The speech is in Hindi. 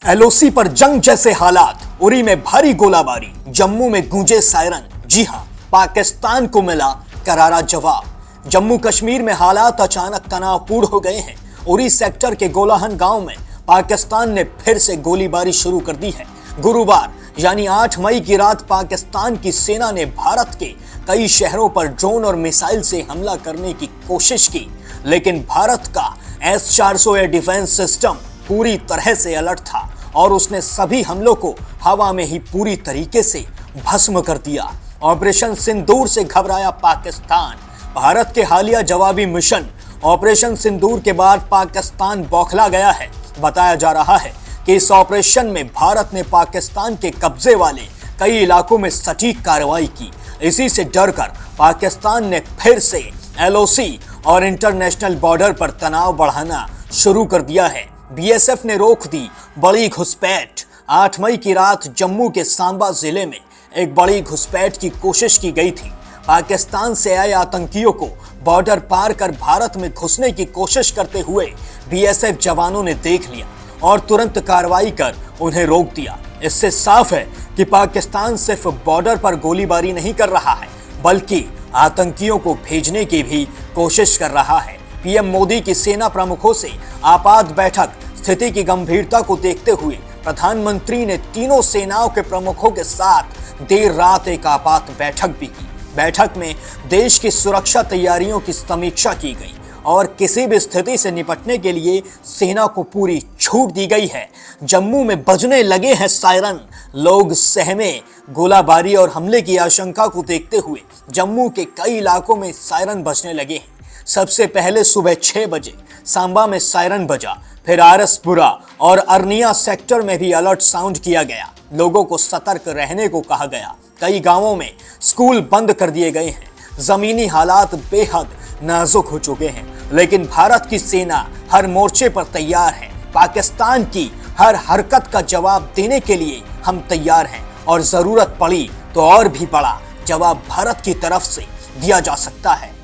एलओसी पर जंग जैसे हालात, उरी में भारी गोलाबारी, जम्मू में गूंजे सायरन। जी हां, पाकिस्तान को मिला करारा जवाब। जम्मू कश्मीर में हालात अचानक तनावपूर्ण हो गए हैं। उरी सेक्टर के गोलाहन गांव में पाकिस्तान ने फिर से गोलीबारी शुरू कर दी है। गुरुवार यानी 8 मई की रात पाकिस्तान की सेना ने भारत के कई शहरों पर ड्रोन और मिसाइल से हमला करने की कोशिश की, लेकिन भारत का S-400 एयर डिफेंस सिस्टम पूरी तरह से अलर्ट था और उसने सभी हमलों को हवा में ही पूरी तरीके से भस्म कर दिया। ऑपरेशन सिंदूर से घबराया पाकिस्तान। भारत के हालिया जवाबी मिशन ऑपरेशन सिंदूर के बाद पाकिस्तान बौखला गया है। बताया जा रहा है कि इस ऑपरेशन में भारत ने पाकिस्तान के कब्जे वाले कई इलाकों में सटीक कार्रवाई की। इसी से डरकर पाकिस्तान ने फिर से एलओसी और इंटरनेशनल बॉर्डर पर तनाव बढ़ाना शुरू कर दिया है। बीएसएफ ने रोक दी बड़ी घुसपैठ। 8 मई की रात जम्मू के सांबा जिले में एक बड़ी घुसपैठ की कोशिश की गई थी। पाकिस्तान से आए आतंकियों को बॉर्डर पार कर भारत में घुसने की कोशिश करते हुए बीएसएफ जवानों ने देख लिया और तुरंत कार्रवाई कर उन्हें रोक दिया। इससे साफ है कि पाकिस्तान सिर्फ बॉर्डर पर गोलीबारी नहीं कर रहा है, बल्कि आतंकियों को भेजने की भी कोशिश कर रहा है। पीएम मोदी की सेना प्रमुखों से आपात बैठक। स्थिति की गंभीरता को देखते हुए प्रधानमंत्री ने तीनों सेनाओं के प्रमुखों के साथ देर रात एक आपात बैठक भी की। बैठक में देश की सुरक्षा तैयारियों की समीक्षा की गई और किसी भी स्थिति से निपटने के लिए सेना को पूरी छूट दी गई है। जम्मू में बजने लगे हैं सायरन। लोग सहमे। गोलाबारी और हमले की आशंका को देखते हुए जम्मू के कई इलाकों में सायरन बजने लगे हैं। सबसे पहले सुबह 6 बजे सांबा में सायरन बजा, फिर आरएसपुरा और अरनिया सेक्टर में भी अलर्ट साउंड किया गया। लोगों को सतर्क रहने को कहा गया। कई गांवों में स्कूल बंद कर दिए गए हैं। जमीनी हालात बेहद नाजुक हो चुके हैं, लेकिन भारत की सेना हर मोर्चे पर तैयार है। पाकिस्तान की हर हरकत का जवाब देने के लिए हम तैयार हैं और जरूरत पड़ी तो और भी बड़ा जवाब भारत की तरफ से दिया जा सकता है।